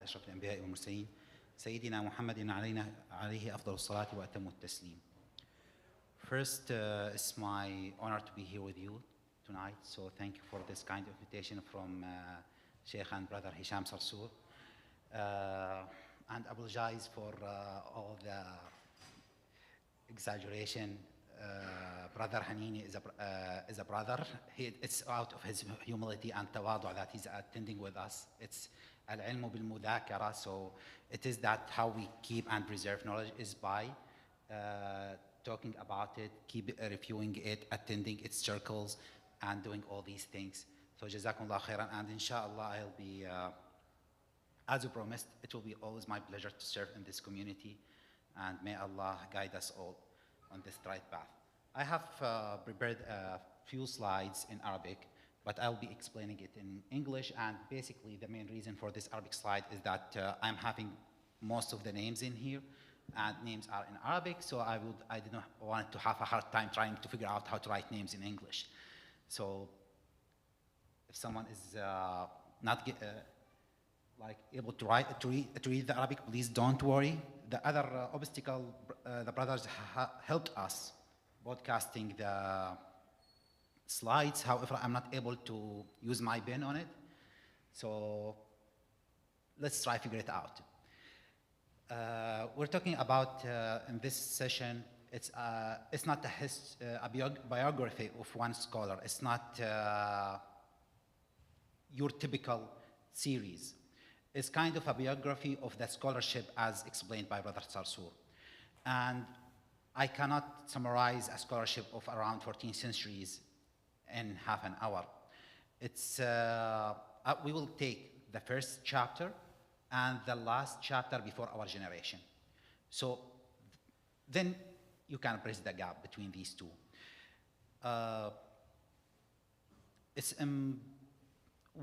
أشرف الأنبياء والمرسلين سيدنا محمد عليه أفضل الصلاة وأتم التسليم. First, it's my honor to be here with you tonight, so thank you for this kind of invitation from Sheikh and Brother Hisham Sarsour. And apologize for all the exaggeration. Brother Hanini is a brother. It's out of his humility and tawadu that he's attending with us. It's al-ilmu bil-mudhakara, so it is that how we keep and preserve knowledge is by talking about it, keep reviewing it, attending its circles, and doing all these things. So jazakumullah khairan, and inshallah I'll be, as you promised, it will be always my pleasure to serve in this community, and may Allah guide us all on this right path. I have prepared a few slides in Arabic, but I'll be explaining it in English, and basically the main reason for this Arabic slide is that I'm having most of the names in here, and names are in Arabic, so I didn't want to have a hard time trying to figure out how to write names in English. So if someone is not able to read the Arabic, please don't worry. The other obstacle, the brothers helped us broadcasting the slides. However, I'm not able to use my pen on it. So let's try to figure it out. We're talking about, in this session, it's not a biography of one scholar. It's not your typical series. It's kind of a biography of the scholarship as explained by Brother Sarsour. And I cannot summarize a scholarship of around 14 centuries in half an hour. It's, we will take the first chapter and the last chapter before our generation. So then you can bridge the gap between these two. It's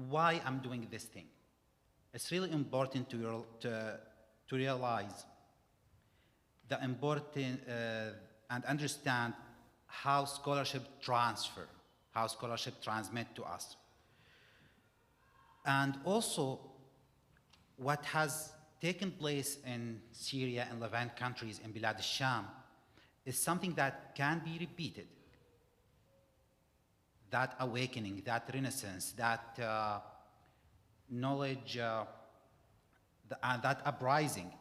why I'm doing this thing. It's really important to realize the important and understand how scholarship transfer, how scholarship transmit to us. And also what has taken place in Syria and Levant countries in Bilad al-Sham is something that can be repeated. That awakening, that renaissance, that knowledge, that uprising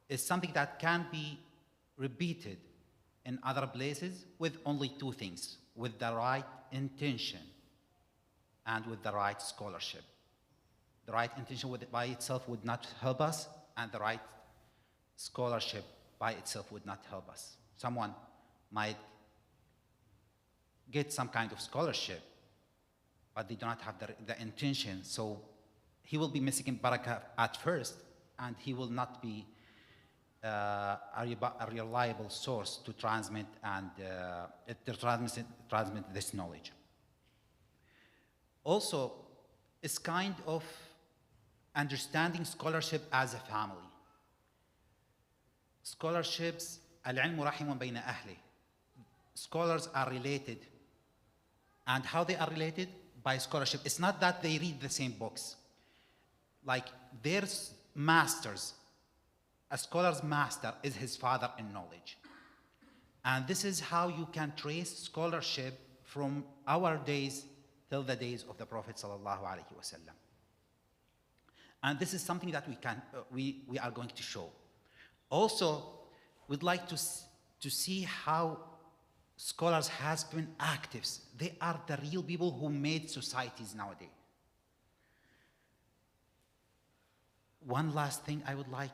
is something that can be repeated in other places with only two things: with the right intention and with the right scholarship. The right intention by itself would not help us, and the right scholarship by itself would not help us. Someone might get some kind of scholarship, but they do not have the intention, so he will be missing in barakah at first, and he will not be a reliable source to transmit and transmit this knowledge. Also, it's kind of understanding scholarship as a family. Scholarships, al-ilmu rahimun bayna ahli. Scholars are related. And how they are related? By scholarship. It's not that they read the same books. Like their masters, a scholar's master is his father in knowledge. And this is how you can trace scholarship from our days till the days of the Prophet sallallahu alaihi wasallam. And this is something that we are going to show. Also, we'd like to see how scholars has been actives. They are the real people who made societies nowadays. One last thing I would like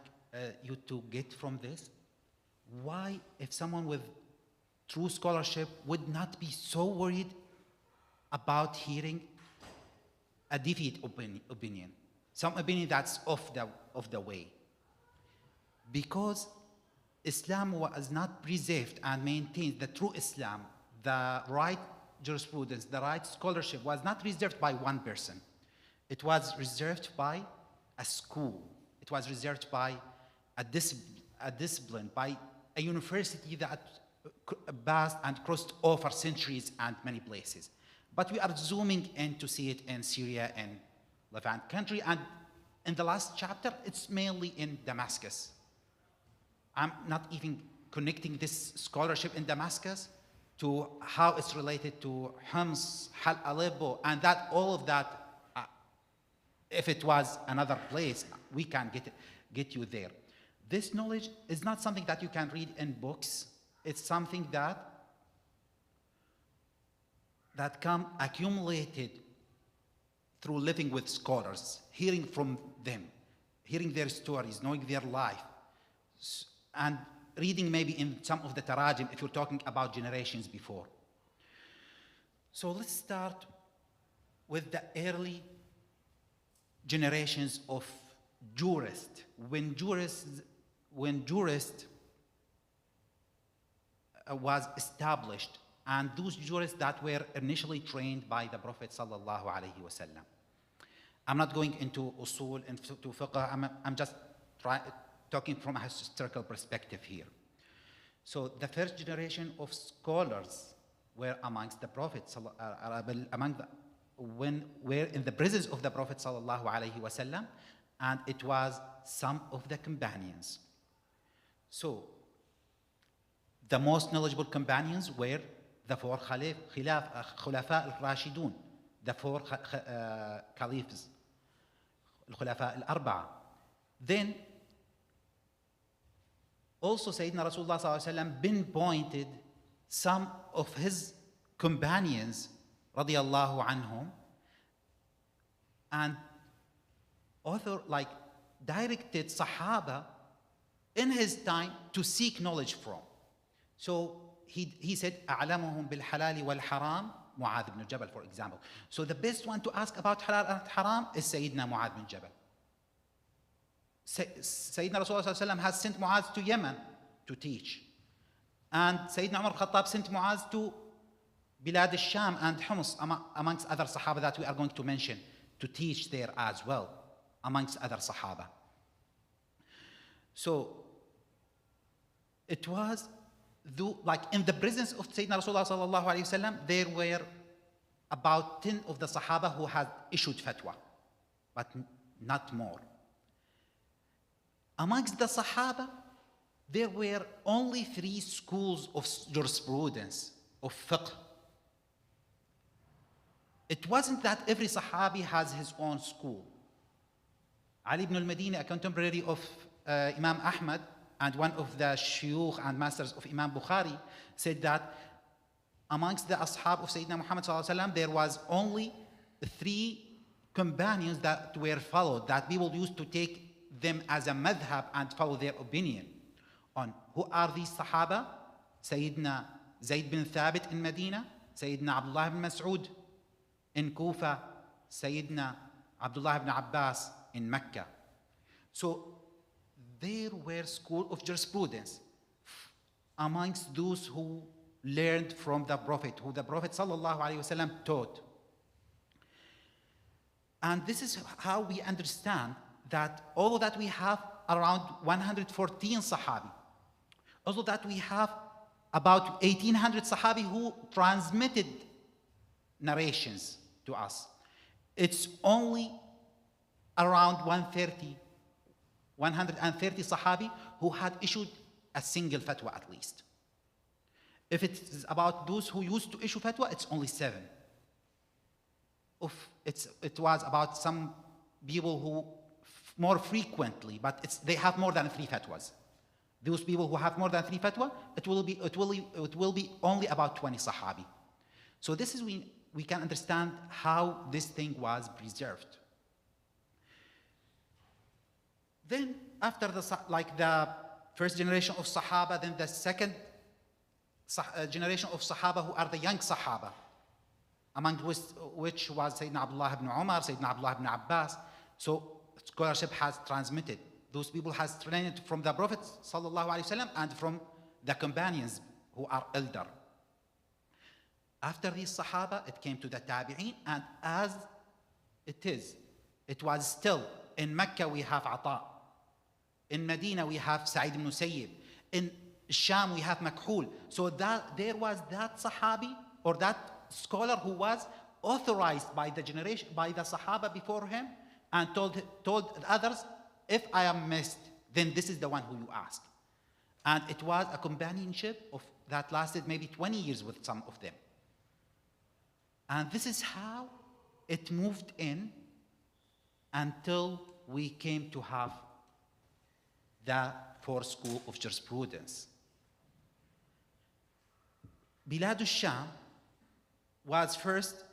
you to get from this: why, if someone with true scholarship would not be so worried about hearing a deviant opinion, some opinion that's off the way? Because Islam was not preserved and maintained, the true Islam, the right jurisprudence, the right scholarship was not reserved by one person. It was reserved by a school. It was reserved by a discipline, by a university that passed and crossed over centuries and many places. But we are zooming in to see it in Syria and Levant country and in the last chapter, it's mainly in Damascus. I'm not even connecting this scholarship in Damascus to how it's related to Homs, Aleppo, and that all of that. If it was another place, we can get you there. This knowledge is not something that you can read in books. It's something that come accumulated through living with scholars, hearing from them, hearing their stories, knowing their life, and reading maybe in some of the tarajim if you're talking about generations before. So let's start with the early generations of jurists. When jurist was established, and those jurists that were initially trained by the Prophet sallallahu alaihi wasallam. I'm not going into usul, into fiqh. I'm just talking from a historical perspective here. So the first generation of scholars were amongst the Prophet, were in the presence of the Prophet sallallahu alaihi wasallam, and it was some of the companions. So the most knowledgeable companions were the four Khulafa al-Rashidun, the four caliphs, al-Khulafa al-Arba'a. Then also Sayyidina Rasulullah sallallahu alaihi wasallam pinpointed some of his companions radiyallahu anhum, and directed Sahaba in his time to seek knowledge from. So he said, أعلمهم بالحلال والحرام Mu'adh ibn Jabal, for example. So the best one to ask about halal and haram is Sayyidina Mu'adh bin Jabal. Sayyidina Rasulullah sallallahu alaihi wasallam has sent Mu'adh to Yemen to teach. And Sayyidina Umar Khattab sent Mu'adh to Bilad al-Sham and Humus, amongst other Sahaba that we are going to mention, to teach there as well, amongst other Sahaba. So it was in the presence of Sayyidina Rasulullah sallallahu alayhi wasallam, there were about 10 of the Sahaba who had issued fatwa, but not more. Amongst the Sahaba, there were only 3 schools of jurisprudence, of fiqh. It wasn't that every Sahabi has his own school. Ali ibn al-Madini, a contemporary of Imam Ahmad, and one of the shuyukh and masters of Imam Bukhari, said that amongst the ashab of Sayyidina Muhammad sallallahu alaihi wasallam, there was only 3 companions that were followed, that people used to take them as a madhab and follow their opinion on. Who are these Sahaba? Sayyidina Zayd bin Thabit in Medina, Sayyidina Abdullah ibn Mas'ud in Kufa, Sayyidina Abdullah ibn Abbas in Mecca. So there were schools of jurisprudence amongst those who learned from the Prophet, who the Prophet sallallahu alaihi wasallam taught. And this is how we understand that although that we have around 114 Sahabi, although that we have about 1,800 Sahabi who transmitted narrations to us, it's only around 130 Sahabi who had issued a single fatwa at least. If it's about those who used to issue fatwa, it's only 7. It was about some people who more frequently, but they have more than 3 fatwas. Those people who have more than 3 fatwa, it will be only about 20 Sahabi. So this is we can understand how this thing was preserved. Then after the first generation of Sahaba, then the second generation of Sahaba, who are the young Sahaba, among which was Sayyidina Abdullah ibn Umar, Sayyidina Abdullah ibn Abbas. So scholarship has transmitted. Those people has trained from the Prophet sallallahu alaihi wasallam and from the companions who are elder. After these Sahaba, it came to the Tabi'in, and as it was still in Mecca we have Ata. In Medina we have Sa'id ibn Musayyib. In Sham we have Makhul. So that there was that Sahabi or that scholar who was authorized by the Sahaba before him and told the others, if I am missed, then this is the one who you ask. And it was a companionship that lasted maybe 20 years with some of them. And this is how it moved in until we came to have the fourth school of jurisprudence. Bilad al-Sham was first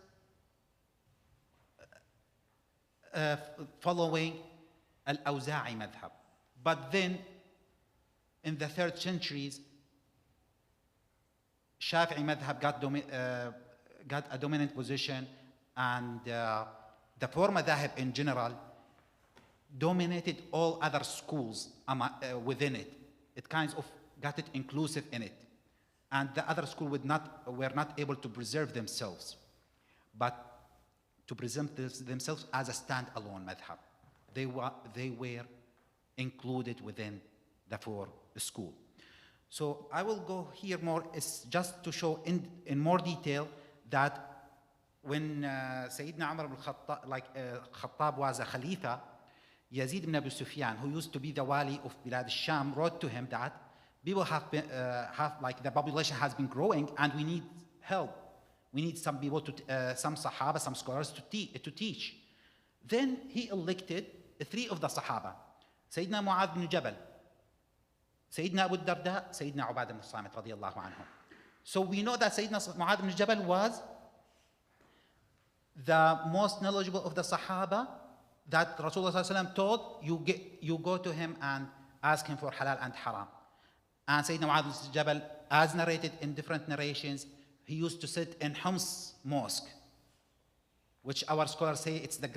following al-Awza'i madhab. But then, in the 3rd centuries, Shafi'i madhab got a dominant position, and the four madhab in general dominated all other schools within it. It kind of got it inclusive in it. And the other school were not able to preserve themselves, but to present themselves as a standalone madhab. They were included within the four school. So I will go here more, it's just to show in more detail that when Sayyidina Umar ibn Khattab was a Khalifa, Yazid ibn Abi Sufyan, who used to be the wali of Bilad al-Sham, wrote to him that people the population has been growing and we need help. We need some people some Sahaba, some scholars to teach. Then he elected 3 of the Sahaba, Sayyidina Mu'adh ibn Jabal, Sayyidina Abu Darda, Sayyidina Ubadah ibn Samit radiyallahu anhum. So we know that Sayyidina Mu'adh ibn Jabal was the most knowledgeable of the Sahaba, that Rasulullah sallallahu alaihi wasallam told, you go to him and ask him for halal and haram. And Sayyidina Mu'adh ibn Jabal, as narrated in different narrations, he used to sit in Homs Mosque, which our scholars say it's the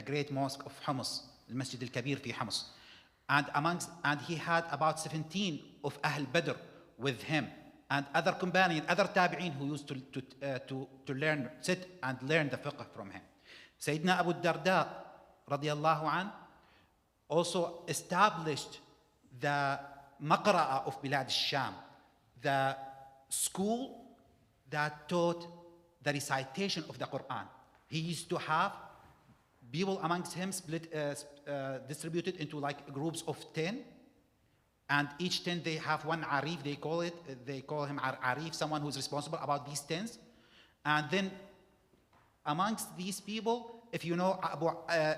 great mosque of Homs, the Masjid al-Kabir fi Homs. And he had about 17 of Ahl Badr with him, and other companions, other tabi'in who used to sit and learn the fiqh from him. Sayyidina Abu Darda radiyallahu an also established the Maqra'a of Bilad al-Sham, the school that taught the recitation of the Quran. He used to have people amongst him distributed into groups of 10, and each 10 they have one arif, they call him arif, someone who's responsible about these 10s. And then amongst these people, if you know Abu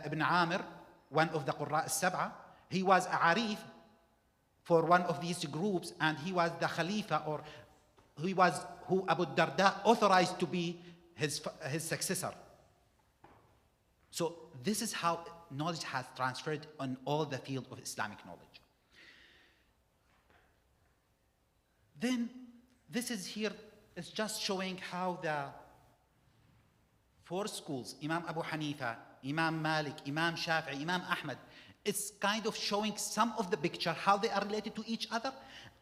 ibn Amir, one of the Qurra al-Sab'a, he was a arif for one of these groups, and he was the Khalifa, or who Abu Darda authorized to be his successor. So this is how knowledge has transferred on all the field of Islamic knowledge. Then this is here, it's just showing how the four schools, Imam Abu Hanifa, Imam Malik, Imam Shafi'i, Imam Ahmad, it's kind of showing some of the picture, how they are related to each other,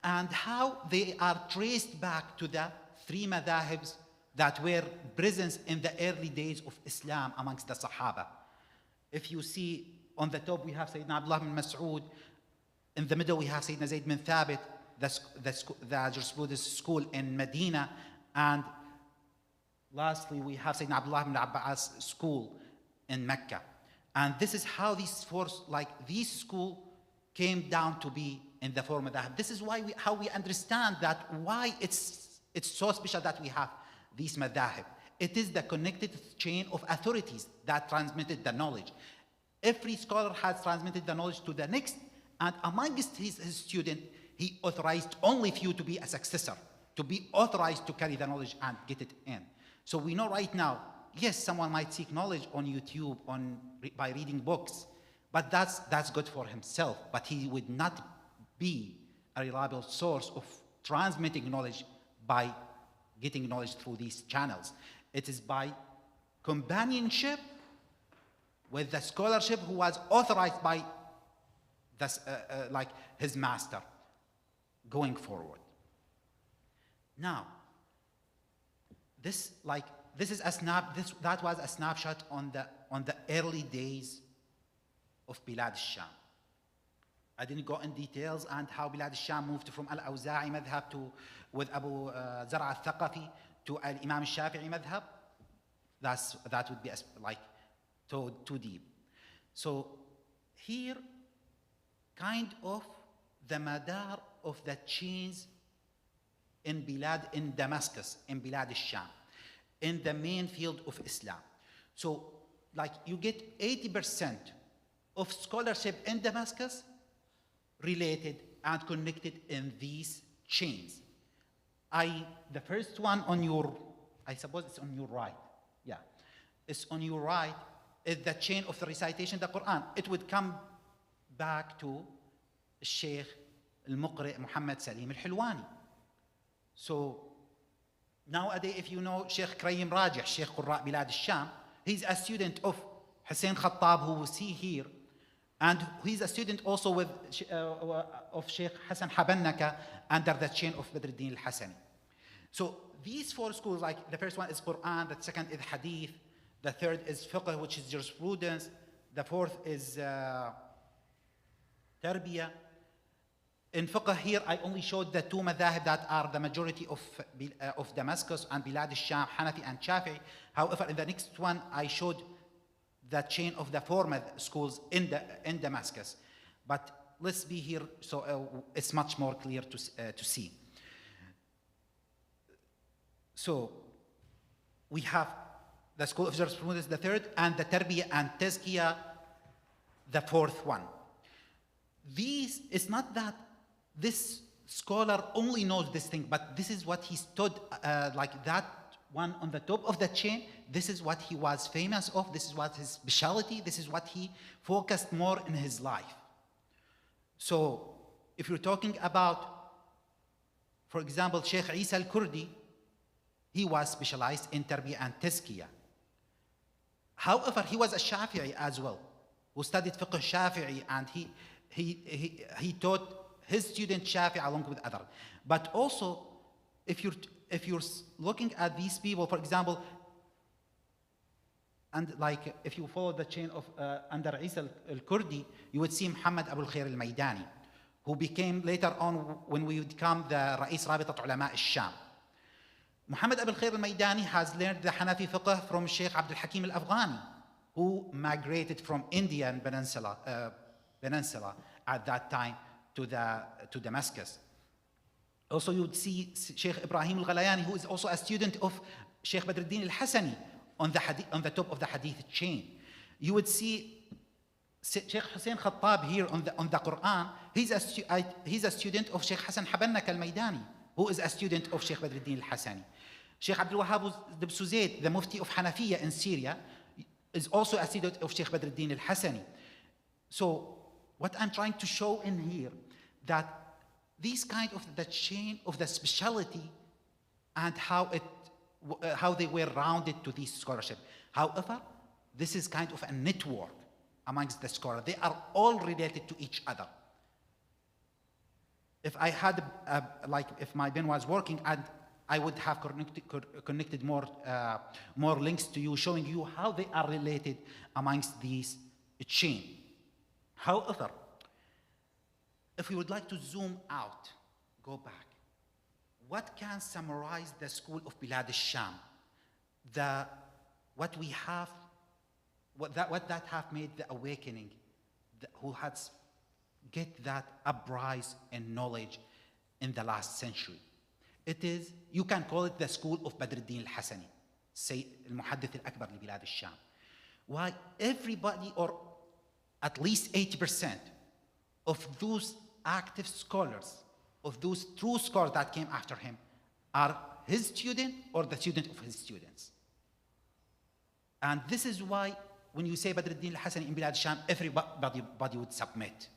and how they are traced back to the 3 madhahibs that were present in the early days of Islam amongst the Sahaba. If you see on the top, we have Sayyidina Abdullah bin Mas'ud. In the middle, we have Sayyidina Zayd bin Thabit, the jurisprudence school in Medina. And lastly, we have Sayyidina Abdullah bin Abbas school in Mecca. And this is how these four, these school came down to be in the four madhahib. This is how we understand that why it's so special that we have these madhahib. It is the connected chain of authorities that transmitted the knowledge. Every scholar has transmitted the knowledge to the next, and amongst his student, he authorized only few to be a successor, to be authorized to carry the knowledge and get it in. So we know right now, yes, someone might seek knowledge on YouTube, by reading books, but that's good for himself, but he would not be a reliable source of transmitting knowledge by getting knowledge through these channels. It is by companionship with the scholarship who was authorized by his master going forward. Now, that was a snapshot on the early days of Bilad al-Sham. I didn't go in details and how Bilad al-Sham moved from al-Awza'i madhab with Abu Zar' al-Thaqafi to al-Imam al-Shafi'i madhab. That would be too deep. So here, kind of the madar of the chains in Damascus, in Bilad al-Sham, in the main field of Islam. So like you get 80% of scholarship in Damascus related and connected in these chains. The first one on your, I suppose it's on your right. Yeah, it's on your right, is the chain of the recitation of the Quran. It would come back to Sheikh al-Muqri Muhammad Salim al-Hilwani. So nowadays, if you know Sheikh Krayyim Rajih, Sheikh Qurra Bilad al-Sham, he's a student of Hussein Khattab, who we see here, and he's a student also of Sheikh Hassan Habannaka under the chain of Badruddin al-Hassani. So these four schools, like the first one is Quran, the second is Hadith, the third is Fiqh, which is jurisprudence, the fourth is Tarbiyah. In Fiqh here, I only showed the two madhahib that are the majority of Damascus and Bilad al-Sham, Hanafi and Shafi'i. However, in the next one, I showed the chain of the four schools in Damascus. But let's be here, so it's much more clear to see. So we have the school of jurisprudence, the third, and the Tarbiyah and Tazkiyah, the fourth one. It's not that this scholar only knows this thing, but this is what he stood like that one on the top of the chain. This is what he was famous of. This is what his specialty. This is what he focused more in his life. So if you're talking about, for example, Sheikh Isa al-Kurdi, he was specialized in Tarbiyah and Tazkiyah. However, he was a Shafi'i as well, who studied fiqh Shafi'i, and he taught his student Shafi'i along with others. But also, if you're looking at these people, for example, and like if you follow the chain of under Isa al-Kurdi, you would see Muhammad Abu al-Khair al-Maydani, who became later on, when we would become the Ra'is Rabitat Ulama al-Sham. Muhammad Abu al-Khair al-Maydani has learned the Hanafi fiqh from Sheikh Abdul Hakim al-Afghani, who migrated from Indian peninsula at that time to Damascus. Also, you would see Sheikh Ibrahim al-Ghalayani, who is also a student of Sheikh Badruddin al-Hassani on the top of the hadith chain. You would see Sheikh Hussein Khattab here on the Quran. He's a student of Sheikh Hassan Habannaka al-Maydani, who is a student of Sheikh Badruddin al-Hassani. Sheikh Abdul Wahhab al-Suzayd, the Mufti of Hanafiya in Syria, is also a student of Sheikh Badruddin al-Hassani. So what I'm trying to show in here, that these kind of the chain of the speciality and how they were rounded to this scholarship. However, this is kind of a network amongst the scholars. They are all related to each other. If I had, if my pen was working, and I would have connected more links to you, showing you how they are related amongst these chain. However, if we would like to zoom out, go back, what can summarize the school of Bilad al-Sham? What that have made the awakening, who has get that uprise in knowledge in the last century. It is, you can call it the school of Badruddin al-Hassani, say al-Muhaddith al-Akbar li Bilad al-Sham. Why everybody, or at least 80% of those active scholars, of those true scholars that came after him, are his student or the student of his students. And this is why when you say Badruddin al-Hassani in Bilad al-Sham, everybody would submit,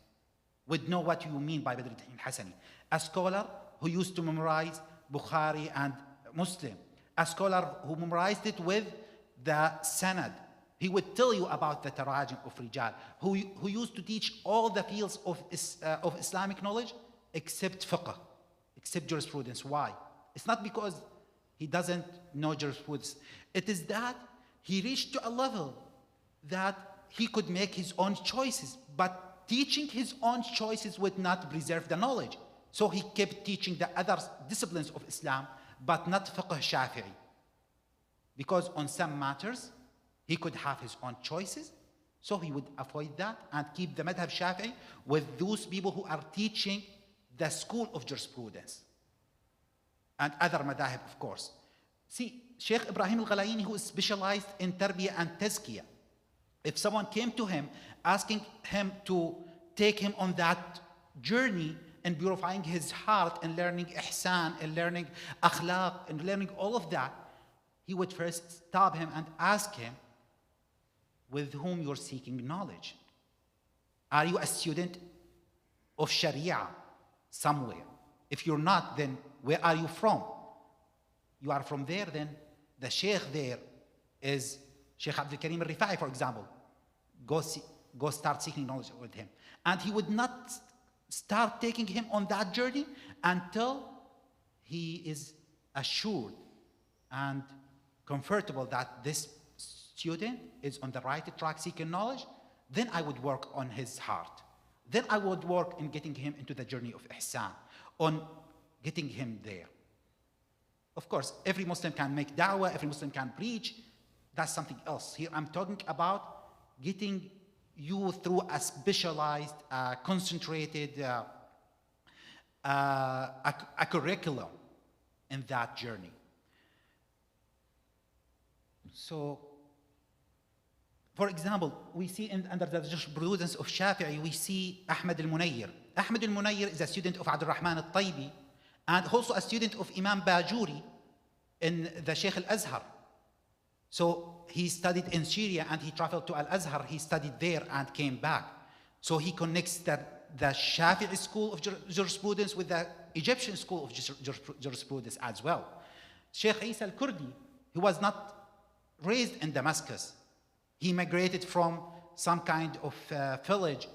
would know what you mean by Badruddin al-Hassani. A scholar who used to memorize Bukhari and Muslim, a scholar who memorized it with the Sanad. He would tell you about the Tarajim of Rijal, who used to teach all the fields of Islamic knowledge except fiqh, except jurisprudence. Why? It's not because he doesn't know jurisprudence. It is that he reached to a level that he could make his own choices, but teaching his own choices would not preserve the knowledge. So he kept teaching the other disciplines of Islam, but not fiqh Shafi'i. Because on some matters, He could have his own choices, so he would avoid that and keep the madhab Shafi'i with those people who are teaching the school of jurisprudence and other madahib, of course. See, Sheikh Ibrahim al-Ghalayini, who is specialized in tarbiyah and tazkiyah, if someone came to him asking him to take him on that journey in purifying his heart and learning ihsan and learning akhlaq and learning all of that, he would first stop him and ask him, with whom you're seeking knowledge? Are you a student of Sharia somewhere? If you're not, then where are you from? You are from there, then the sheikh there is Sheikh Abdul Karim al-Rifai, for example. Go start seeking knowledge with him. And he would not start taking him on that journey until he is assured and comfortable that this student is on the right track seeking knowledge. Then I would work on his heart. Then I would work in getting him into the journey of ihsan, on getting him there. Of course, every Muslim can make da'wah, every Muslim can preach. That's something else. Here I'm talking about getting you through a specialized, concentrated, a curriculum in that journey. So, for example, we see under the jurisprudence of Shafi'i, we see Ahmad al-Munayyir. Ahmad al-Munayyir is a student of Abdul Rahman al-Taybi and also a student of Imam Bajuri in the Sheikh al-Azhar. So he studied in Syria and he traveled to Al-Azhar. He studied there and came back. So he connects the Shafi'i school of jurisprudence with the Egyptian school of jurisprudence as well. Sheikh Isa al-Kurdi, he was not raised in Damascus. He migrated from some kind of village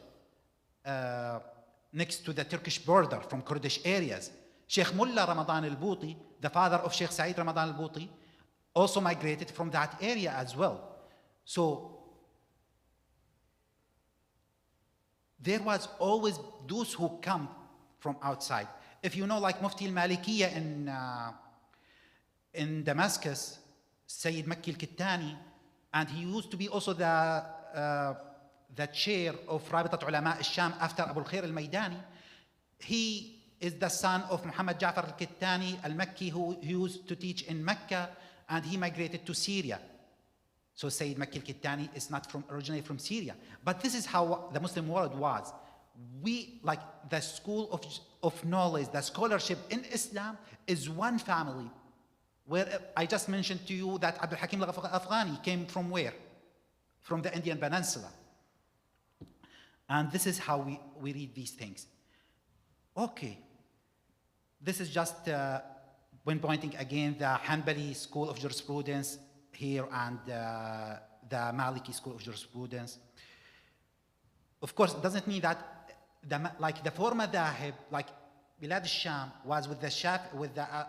next to the Turkish border, from Kurdish areas. Sheikh Mullah Ramadan al-Bouti, the father of Sheikh Saeed Ramadan al-Bouti, also migrated from that area as well. So there was always those who come from outside. If you know, like Mufti al-Malikiyya in Damascus, Sayyid Makki al-Kittani, and he used to be also the chair of Rabitat Ulama al-Sham after Abu al-Khair al-Maydani. He is the son of Muhammad Ja'far al-Kittani al-Makki, who used to teach in Mecca, and he migrated to Syria. So Sayyid Makki al-Kittani is not originally from Syria. But this is how the Muslim world was. We, like the school of knowledge, the scholarship in Islam is one family. Where I just mentioned to you that Abdul Hakim al-Afghani came from where? From the Indian Peninsula. And this is how we read these things. Okay. This is just when pointing again the Hanbali school of jurisprudence here and the Maliki school of jurisprudence. Of course, it doesn't mean that the four madahib, like Bilad al-Sham was with the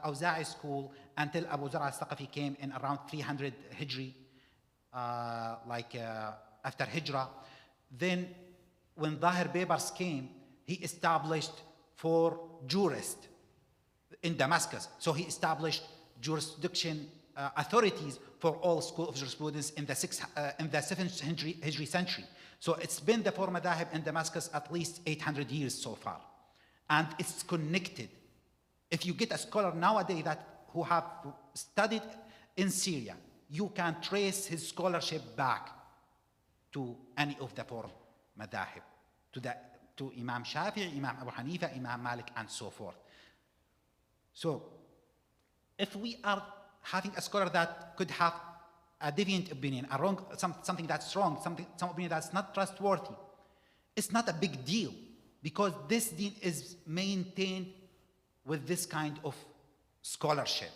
Awza'i school until Abu Zar al-Thaqafi came in around 300 Hijri, after Hijrah. Then when Dahir Bebars came, he established 4 jurists in Damascus. So he established jurisdiction authorities for all school of jurisprudence in the 7th Hijri century. So it's been the 4 madahib in Damascus at least 800 years so far. And it's connected. If you get a scholar nowadays who have studied in Syria, you can trace his scholarship back to any of the 4 madahib, to Imam Shafi'i, Imam Abu Hanifa, Imam Malik, and so forth. So, if we are having a scholar that could have a deviant opinion, something that's wrong, some opinion that's not trustworthy, it's not a big deal, because this deen is maintained with this kind of scholarship.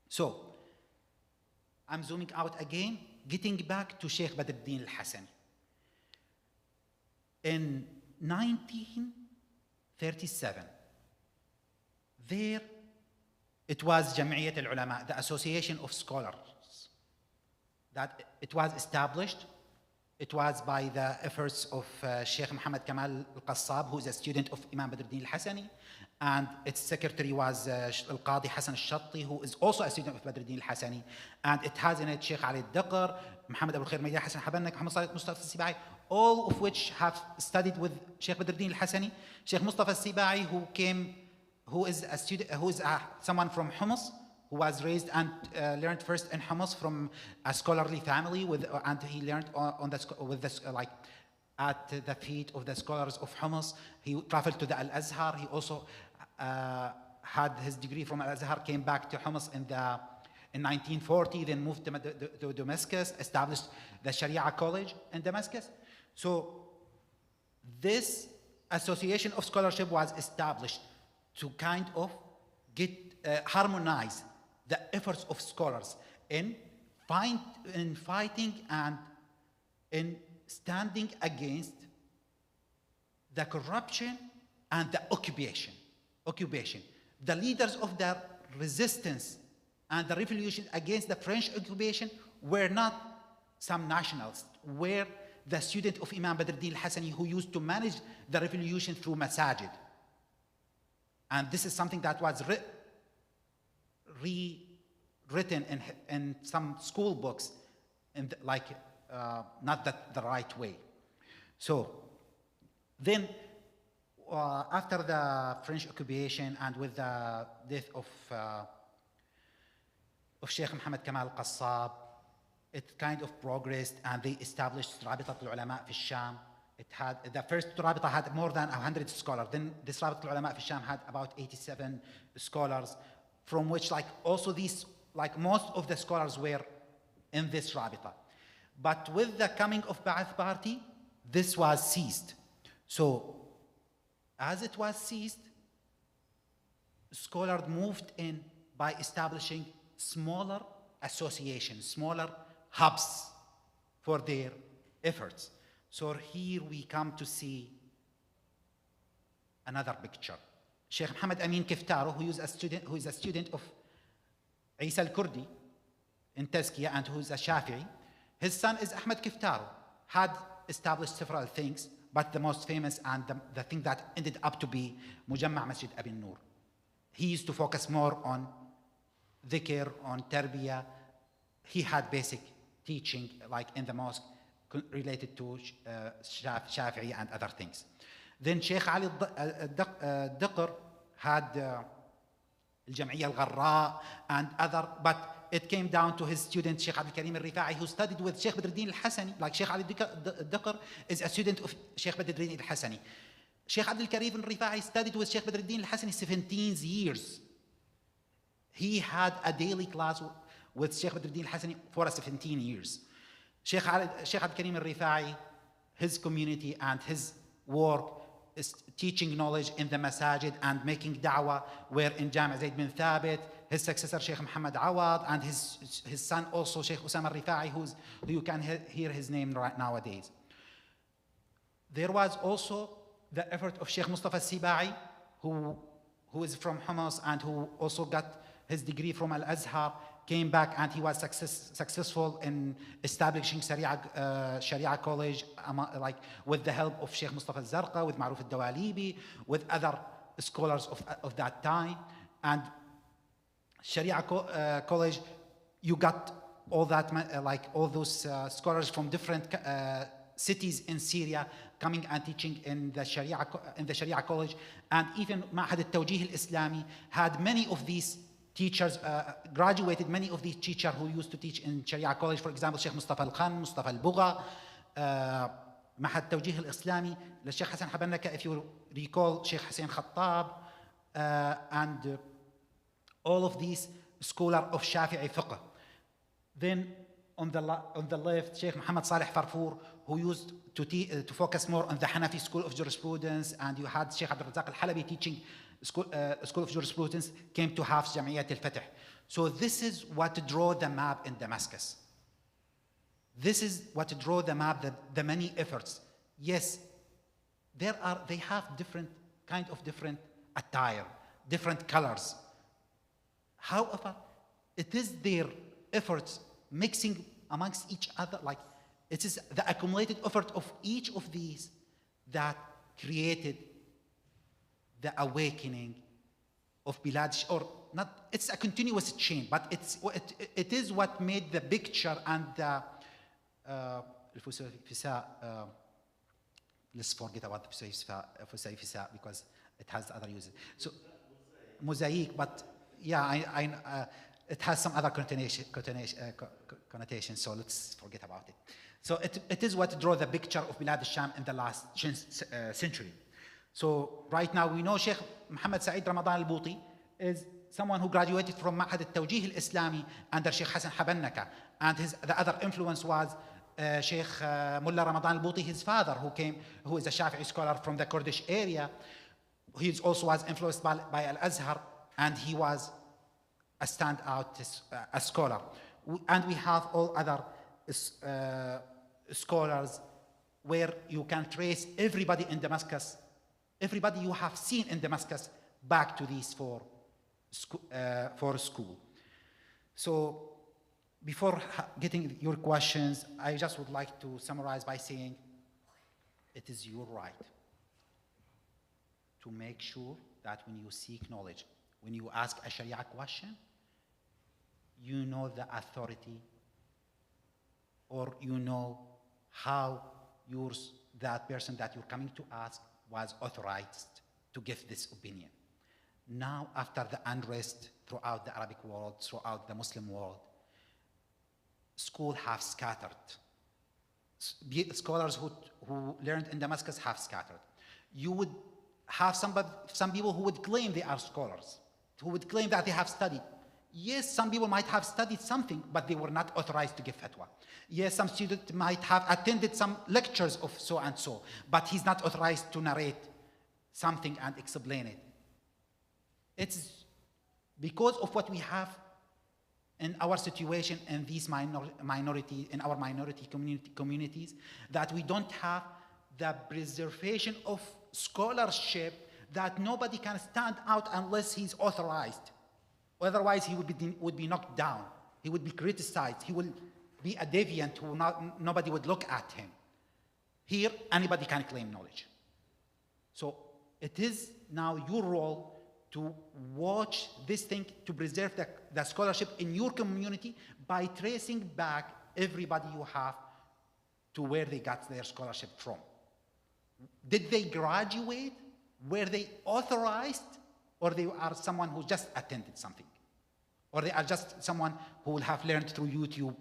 So, I'm zooming out again, getting back to Sheikh Badruddin al-Hasani. In 1937, it was Jam'iyyat al-Ulama, the Association of Scholars, that it was established It was by the efforts of Sheikh Muhammad Kamal Al-Qassab, who is a student of Imam Badruddin Al-Hasani, and its secretary was Al-Qadi Hassan Al-Shatti, who is also a student of Badruddin Al-Hasani, and it has in it Sheikh Ali Al-Daqr, Muhammad Abu Khair Mayya Hassan Habannak, Muhammad Salih Mustafa Al-Sibai, all of which have studied with Sheikh Badruddin Al-Hasani. Sheikh Mustafa Al-Sibai, who is someone from Homs, who was raised and learned first in Homs from a scholarly family, and he learned at the feet of the scholars of Homs. He traveled to the Al-Azhar. He also had his degree from Al-Azhar, came back to Homs in 1940, then moved to Damascus, established the Sharia College in Damascus. So this association of scholarship was established to kind of harmonize the efforts of scholars in fighting and in standing against the corruption and the occupation. The leaders of the resistance and the revolution against the French occupation were not some nationalists, were the student of Imam Badruddin Al-Hasani, who used to manage the revolution through masajid. And this is something that was rewritten in some school books, not the right way. So then, after the French occupation and with the death of Sheikh Muhammad Kamal Qassab, it kind of progressed, and they established Rabitat al-Ulama fi Sham. The first Rabita had more than 100 scholars. Then this Rabitat al-Ulama fi Sham had about 87 scholars, from which most of the scholars were in this Rabita. But with the coming of Ba'ath Party, this was seized. So as it was seized, scholars moved in by establishing smaller associations, smaller hubs for their efforts. So here we come to see another picture. Sheikh Muhammad Amin Kiftaro, who is a student of Isa al-Kurdi in Tazkiyah, and who is a Shafi'i. His son is Ahmed Kiftaro, had established several things, but the most famous and the thing that ended up to be Mujamma' Masjid Abi Noor. He used to focus more on dhikr, on tarbiyah. He had basic teaching, like in the mosque, related to Shafi'i and other things. Then Sheikh Ali Daqr had Al-Jam'iyya Al-Gharra and other, but it came down to his student Sheikh Abdul Karim Al-Rifa'i, who studied with Sheikh Badruddin Al-Hasani. Like Sheikh Ali Daqr is a student of Sheikh Badruddin Al-Hasani. Sheikh Abdul Karim Al-Rifa'i studied with Sheikh Badruddin Al-Hasani 17 years. He had a daily class with Sheikh Badruddin Al-Hasani for 17 years. Sheikh Abdul Karim Al-Rifa'i, his community and his work is teaching knowledge in the masajid and making da'wah, where in Jami' Zayd bin Thabit, his successor Sheikh Muhammad Awad, and his son also Sheikh Usama Al-Rifa'i, who you can hear his name right nowadays. There was also the effort of Sheikh Mustafa Al-Sibai, who is from Homs and who also got his degree from Al-Azhar, came back, and he was successful in establishing Sharia College, with the help of Sheikh Mustafa Al-Zarqa, with Ma'ruf Al-Dawalibi, with other scholars of that time. And Sharia College, you got all that, all those scholars from different cities in Syria coming and teaching in the Sharia College. And even Ma'had al-Tawjih al-Islami had many of these teachers, graduated many of these teachers who used to teach in Sharia College. For example, Sheikh Mustafa Al-Khan, Mustafa Al-Bugha, Mahad Tawjih Al-Islami, Sheikh Hassan Habannaka, if you recall, Sheikh Hussein Khattab, and all of these scholars of Shafi'i fiqh. Then on the left, Sheikh Muhammad Salih Farfour, who used to focus more on the Hanafi school of jurisprudence, and you had Sheikh Abdul Razak Al-Halabi teaching school of jurisprudence, came to Hafs Jam'iyyat al-Fatih. So this is what drew the map in Damascus. This is what drew the map, the many efforts. Yes, they have different attire, different colors. However, it is their efforts mixing amongst each other, It is the accumulated effort of each of these that created the awakening of Bilad, or not, it's a continuous chain, but it is what made the picture and the let's forget about the Fusayfisa because it has other uses. So mosaic, but yeah, it has some other connotation, so let's forget about it. So it is what drew the picture of Bilad al-Sham in the last century. So right now we know Sheikh Muhammad Saeed Ramadan al-Bouti is someone who graduated from Ma'had al-Tawjih al-Islami under Sheikh Hassan Habannaka, and the other influence was Sheikh Mullah Ramadan al-Bouti, his father, who is a Shafi'i scholar from the Kurdish area. He also was influenced by Al-Azhar, and he was a standout a scholar. And we have all other scholars where you can trace everybody in Damascus, everybody you have seen in Damascus, back to these four schools. So before getting your questions, I just would like to summarize by saying it is your right to make sure that when you seek knowledge, when you ask a Sharia question, you know the authority, or you know how that person that you're coming to ask was authorized to give this opinion. Now, after the unrest throughout the Arabic world, throughout the Muslim world, schools have scattered. Scholars who learned in Damascus have scattered. You would have some people who would claim they are scholars, who would claim that they have studied. Yes, some people might have studied something, but they were not authorized to give fatwa. Yes, some student might have attended some lectures of so and so, but he's not authorized to narrate something and explain it. It's because of what we have in our situation in these minority communities that we don't have the preservation of scholarship, that nobody can stand out unless he's authorized. Otherwise, he would be knocked down. He would be criticized. He will be a deviant who nobody would look at him. Here, anybody can claim knowledge. So it is now your role to watch this thing, to preserve the scholarship in your community by tracing back everybody you have to where they got their scholarship from. Did they graduate? Were they authorized? Or they are someone who just attended something? Or they are just someone who will have learned through YouTube?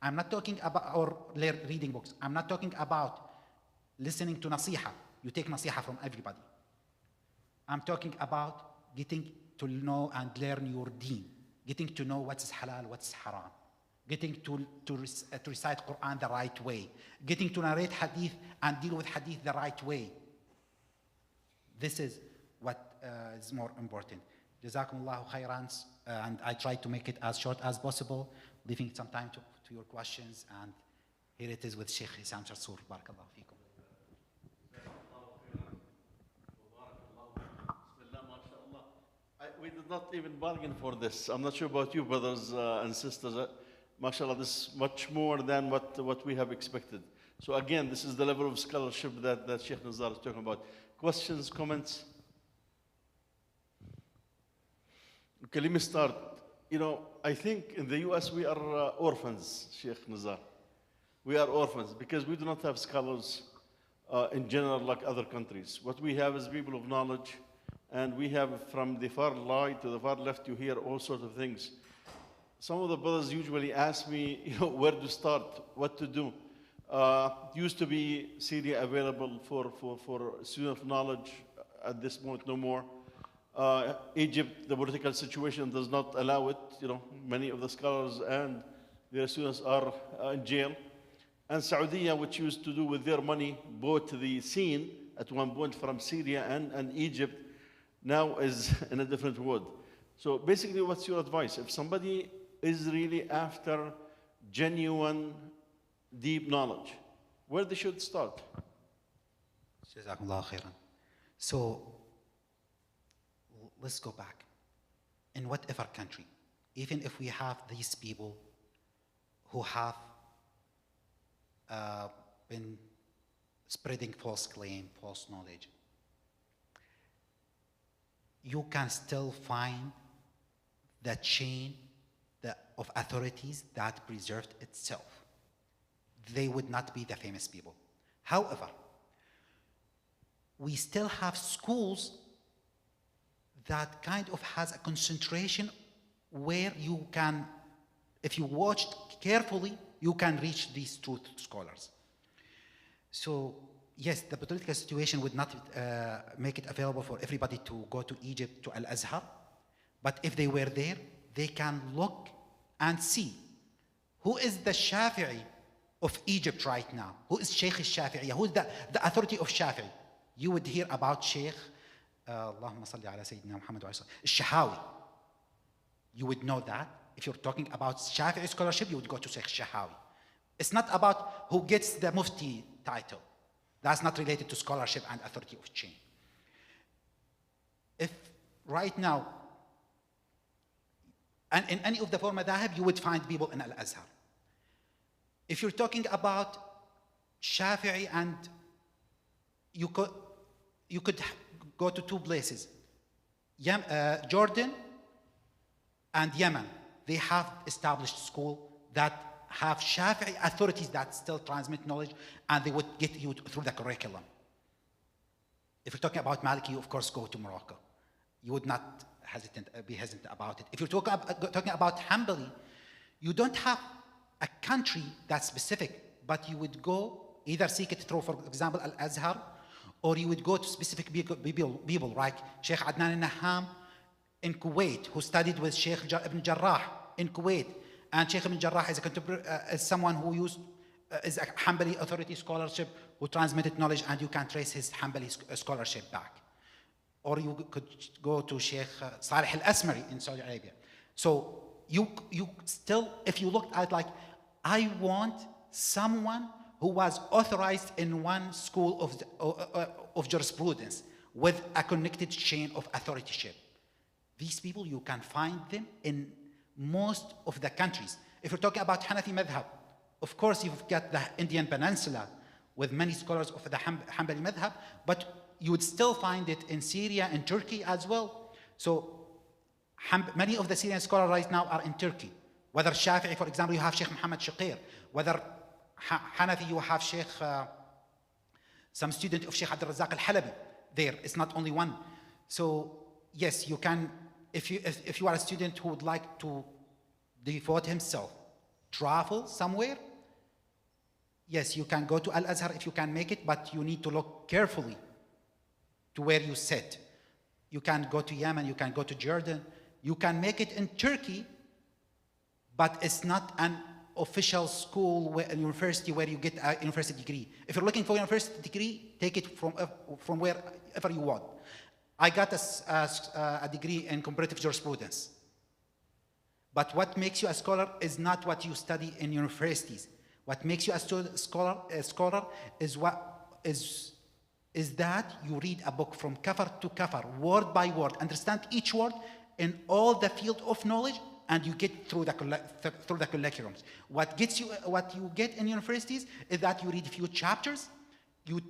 I'm not talking about, or reading books. I'm not talking about listening to nasiha. You take nasiha from everybody. I'm talking about getting to know and learn your deen, getting to know what's halal, what's haram, getting to recite Quran the right way, getting to narrate hadith and deal with hadith the right way. This is what is more important. Jazakumullahu khairan, and I try to make it as short as possible, leaving some time to your questions, and here it is with Sheikh Hisham Sarsour. Barakallahu feekum. We did not even bargain for this. I'm not sure about you, brothers and sisters. MashaAllah, this is much more than what we have expected. So again, this is the level of scholarship that Sheikh Nazar is talking about. Questions, comments? Okay, let me start. You know, I think in the US we are orphans, Sheikh Nazar. We are orphans because we do not have scholars in general like other countries. What we have is people of knowledge, and we have from the far right to the far left, you hear all sorts of things. Some of the brothers usually ask me, you know, where to start, what to do. Used to be Syria available for student of knowledge. At this point, no more. Egypt, the political situation does not allow it. You know, many of the scholars and their students are in jail. And Saudi, which used to do with their money, bought the scene at one point from Syria and Egypt, now is in a different world. So basically, what's your advice? If somebody is really after genuine, deep knowledge, where they should start? Jazakumullahu khairan. So let's go back. In whatever country, even if we have these people who have been spreading false claim, false knowledge, you can still find the chain of authorities that preserved itself. They would not be the famous people. However, we still have schools that kind of has a concentration where you can, if you watch carefully, you can reach these truth scholars. So yes, the political situation would not make it available for everybody to go to Egypt, to Al-Azhar, but if they were there, they can look and see who is the Shafi'i of Egypt right now. Who is Sheikh al-Shafi'i? Who is the authority of Shafi'i? You would hear about Sheikh, Allahumma salli ala Sayyidina Muhammad wa al-Shahawi. You would know that. If you're talking about Shafi'i scholarship, you would go to Sheikh Shahawi. It's not about who gets the Mufti title. That's not related to scholarship and authority of chain. If right now, and in any of the four madhahib, you would find people in Al-Azhar. If you're talking about Shafi'i, and you could go to two places, Jordan and Yemen. They have established school that have Shafi'i authorities that still transmit knowledge, and they would get you through the curriculum. If you're talking about Maliki, you of course go to Morocco. You would not be hesitant about it. If you're talking about Hanbali, you don't have a country that's specific, but you would go either seek it through, for example, Al-Azhar, or you would go to specific people like Sheikh Adnan al-Naham in Kuwait, who studied with Sheikh Ibn Jarrah in Kuwait. And Sheikh Ibn Jarrah is is someone who is a Hanbali authority scholarship who transmitted knowledge, and you can trace his Hanbali scholarship back. Or you could go to Sheikh Salih al-Asmari in Saudi Arabia. So you still, if you looked at like, I want someone who was authorized in one school of jurisprudence with a connected chain of authorship. These people, you can find them in most of the countries. If you're talking about Hanafi madhab, of course you've got the Indian Peninsula with many scholars of the Hanbali madhab, but you would still find it in Syria and Turkey as well. So many of the Syrian scholars right now are in Turkey. Whether Shafi'i, for example, you have Sheikh Muhammad Shaqir. Whether Hanafi, you have Sheikh, some student of Sheikh Abdul Razak al-Halabi there. It's not only one. So yes, you can, if you are a student who would like to devote himself, travel somewhere, yes, you can go to Al-Azhar if you can make it, but you need to look carefully to where you sit. You can go to Yemen, you can go to Jordan, you can make it in Turkey, but it's not an official school, university where you get a university degree. If you're looking for a university degree, take it from wherever you want. I got a degree in comparative jurisprudence. But what makes you a scholar is not what you study in universities. What makes you a scholar is that you read a book from cover to cover, word by word, understand each word in all the field of knowledge, and you get through the curriculums. What you get in universities is that you read a few chapters, you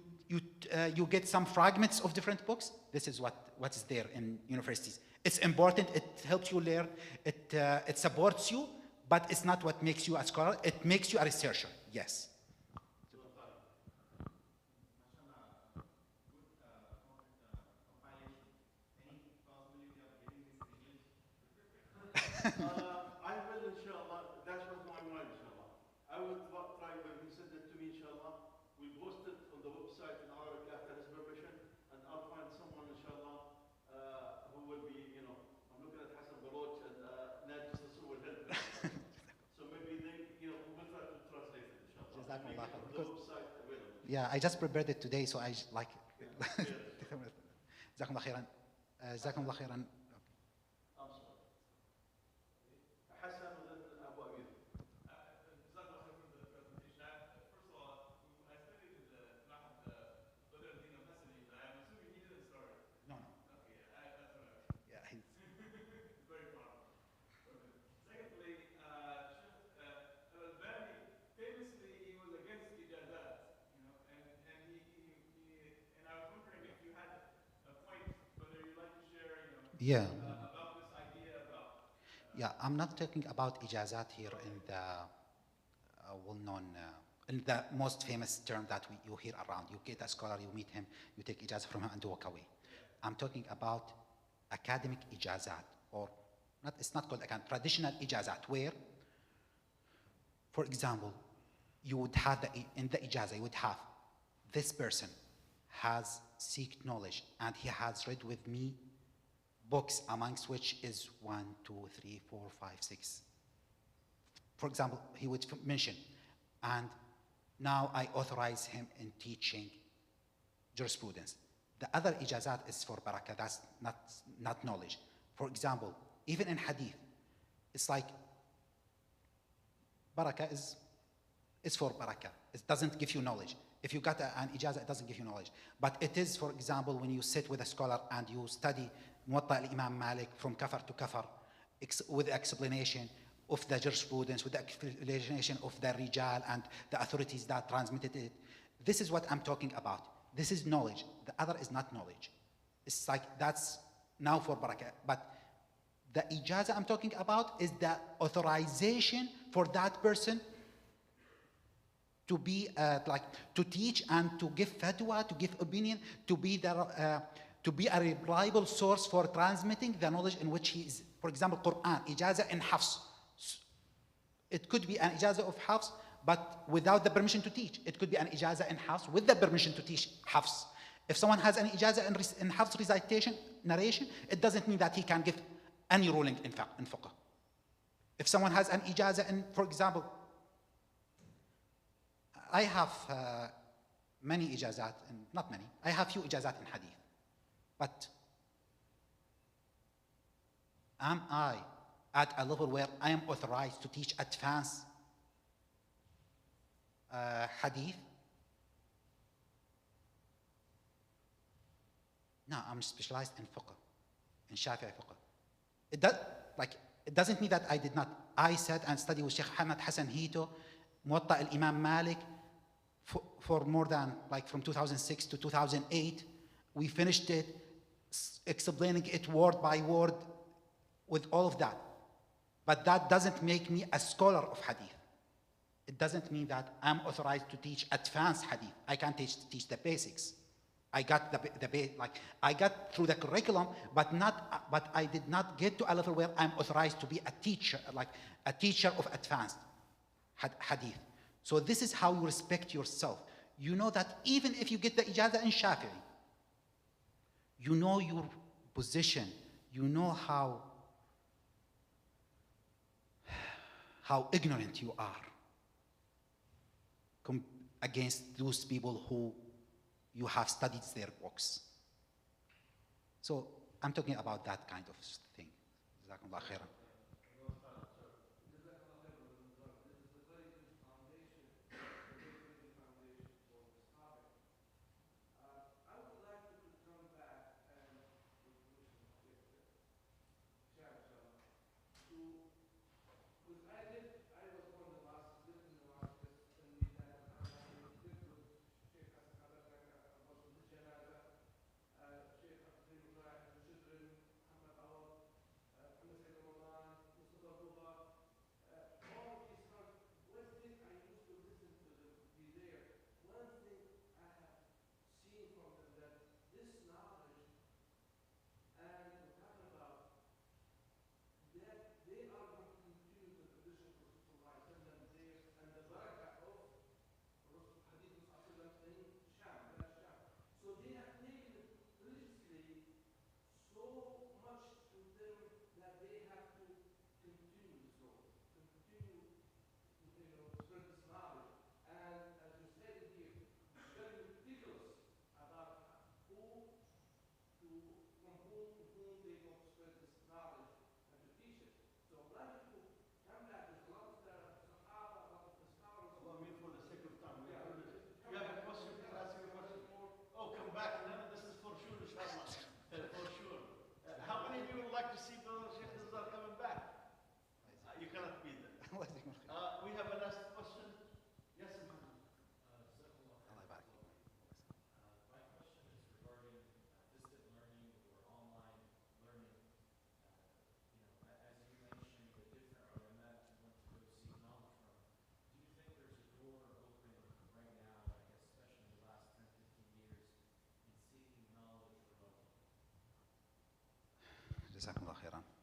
get some fragments of different books. This is what is there in universities. It's important, it helps you learn, it supports you, but it's not what makes you a scholar. It makes you a researcher, yes. I will, inshallah, that was my mind, inshallah. I will try, when he said that to me, inshallah, we post it on the website in Arabic after his permission, and I'll find someone, inshallah, who will be, I'm looking at Hassan Baroch and Najis Sarsour will help me. So maybe they, we will try to translate it, inshallah. Jazakumullah khair. The website available. Yeah, I just prepared it today, so I like it. Jazakumullah khairan. Jazakumullah khairan. Yeah. Yeah, I'm not talking about ijazat here in the well-known, in the most famous term that you hear around. You get a scholar, you meet him, you take ijazah from him and walk away. I'm talking about academic ijazat, or not, it's not called academic, traditional ijazat, where, for example, you would have in the ijazah, you would have this person has seeked knowledge and he has read with me books, amongst which is 1, 2, 3, 4, 5, 6. For example, he would mention, and now I authorize him in teaching jurisprudence. The other ijazat is for barakah, that's not knowledge. For example, even in hadith, it's like barakah is for barakah. It doesn't give you knowledge. If you got an ijazah, it doesn't give you knowledge. But it is, for example, when you sit with a scholar and you study Muwatta al-Imam Malik from kafar to kafar, with the explanation of the jurisprudence, with the explanation of the rijal and the authorities that transmitted it. This is what I'm talking about. This is knowledge. The other is not knowledge. It's like that's now for barakah. But the ijazah I'm talking about is the authorization for that person to be like to teach and to give fatwa, to give opinion, to be a reliable source for transmitting the knowledge in which he is. For example, Quran, ijazah in hafs. It could be an ijazah of hafs, but without the permission to teach. It could be an ijazah in hafs with the permission to teach hafs. If someone has an ijazah in hafs recitation, narration, it doesn't mean that he can give any ruling in fiqh. If someone has an ijazah in, for example, I have many ijazat, not many, I have few ijazat in hadith. But am I at a level where I am authorized to teach advanced hadith? No, I'm specialized in fiqh, in Shafi'i fiqh. It doesn't mean that I did not. I sat and studied with Sheikh Hamad Hassan Hito, Muwatta al-Imam Malik, for more than, from 2006 to 2008. We finished it, explaining it word by word with all of that. But that doesn't make me a scholar of hadith. It doesn't mean that I'm authorized to teach advanced hadith. I can teach the basics. I got I got through the curriculum, but I did not get to a level where I'm authorized to be a teacher, like a teacher of advanced hadith. So this is how you respect yourself. You know that even if you get the ijazah in Shafi'i, you know your position. You know how ignorant you are against those people who you have studied their books. So I'm talking about that kind of thing. Jazakumullah khairan.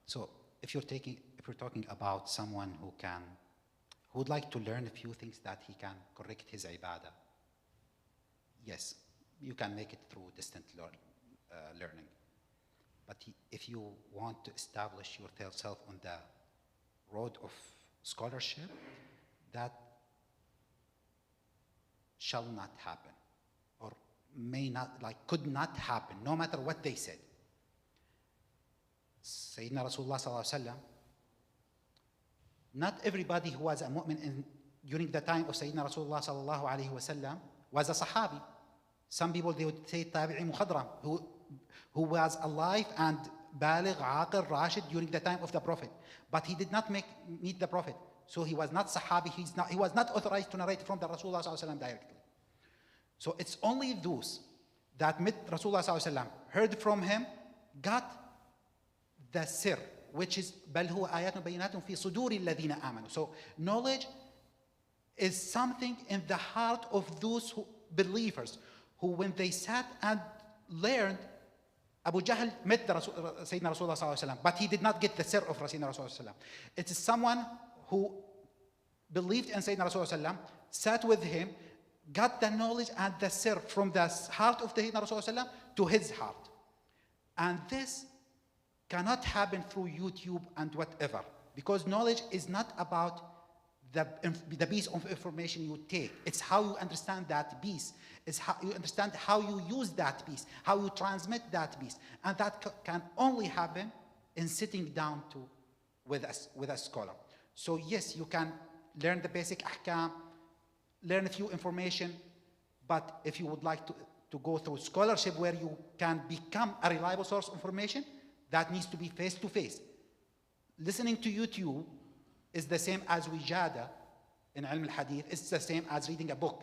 So if you're talking about someone who would like to learn a few things that he can correct his ibadah, yes, you can make it through distant learning. But if you want to establish yourself on the road of scholarship, that shall not happen, or may not, could not happen, no matter what they said. Sayyidina Rasulullah sallallahu alaihi wasallam, not everybody who was a mu'min during the time of Sayyidina Rasulullah sallallahu alaihi wasallam was a Sahabi. Some people, they would say Tabi'i Mukhadram, who was alive and Baligh, Aqil, Rashid during the time of the Prophet. But he did not meet the Prophet. So he was not Sahabi, he was not authorized to narrate from the Rasulullah sallallahu alaihi wasallam directly. So it's only those that met Rasulullah sallallahu alaihi wasallam, heard from him, got the sir, which is بل هو آيات بينات في صدور الذين آمنوا. So knowledge is something in the heart of those believers who, when they sat and learned, Abu Jahl met Sayyidina Rasulullah sallallahu alaihi wasallam, but he did not get the sir of Sayyidina Rasulullah sallallahu alaihi wasallam. It is someone who believed in Sayyidina Rasulullah sallallahu alaihi wasallam, sat with him, got the knowledge and the sir from the heart of Sayyidina Rasulullah sallallahu alaihi wasallam to his heart. And this cannot happen through YouTube and whatever, because knowledge is not about the piece of information you take. It's how you understand that piece. It's how you understand how you use that piece, how you transmit that piece. And that can only happen in sitting down with a scholar. So yes, you can learn the basic ahkam, learn a few information, but if you would like to go through scholarship where you can become a reliable source of information, that needs to be face-to-face. Listening to YouTube is the same as wijada in ilm al-hadith. It's the same as reading a book.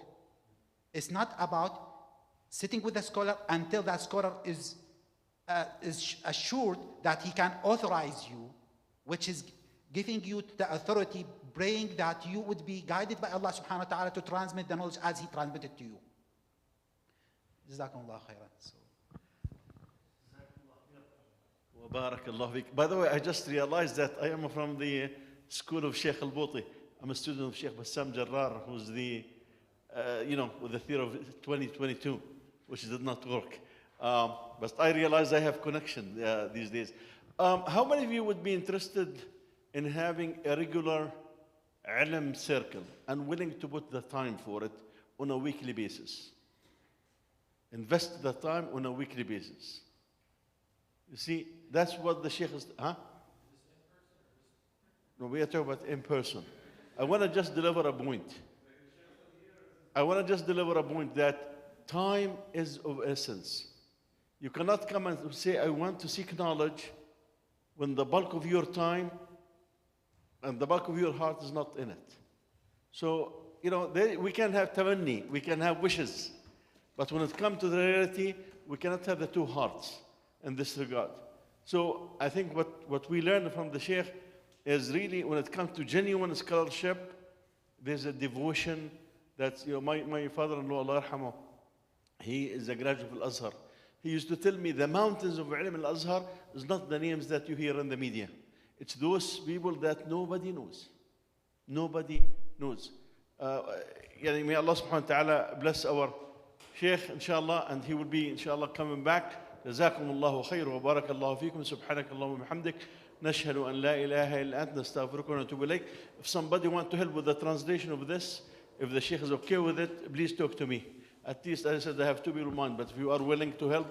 It's not about sitting with a scholar until that scholar is assured that he can authorize you, which is giving you the authority, praying that you would be guided by Allah subhanahu wa ta'ala to transmit the knowledge as he transmitted to you. Jazakumullah khairan. Barakallah fik. By the way, I just realized that I am from the school of Sheikh Al-Bouti. I'm a student of Sheikh Bassam Jarrar, who's with the theory of 2022, which did not work. But I realize I have connection these days. How many of you would be interested in having a regular ilm circle and willing to put the time for it on a weekly basis? Invest the time on a weekly basis. You see, that's what the Sheikh is, huh? No, we are talking about in person. I want to just deliver a point. That time is of essence. You cannot come and say, I want to seek knowledge when the bulk of your time and the bulk of your heart is not in it. So, we can have tamanni, we can have wishes. But when it comes to the reality, we cannot have the two hearts in this regard. So I think what we learn from the Sheikh is really, when it comes to genuine scholarship, there's a devotion that's, my father-in-law, Allah yarhamu, he is a graduate of Al-Azhar. He used to tell me the mountains of ilm Al-Azhar is not the names that you hear in the media. It's those people that nobody knows. Nobody knows. May Allah subhanahu wa ta'ala bless our Sheikh, inshallah, and he will be, inshallah, coming back. جزاكم الله خير وبارك الله فيكم سبحانك اللهم وبحمدك نشهد أن لا إله إلا أنت نستغفرك ونتوب إليك. If somebody wants to help with the translation of this, if the Sheikh is okay with it, please talk to me. At least, as I said, I have two people in mind, but if you are willing to help,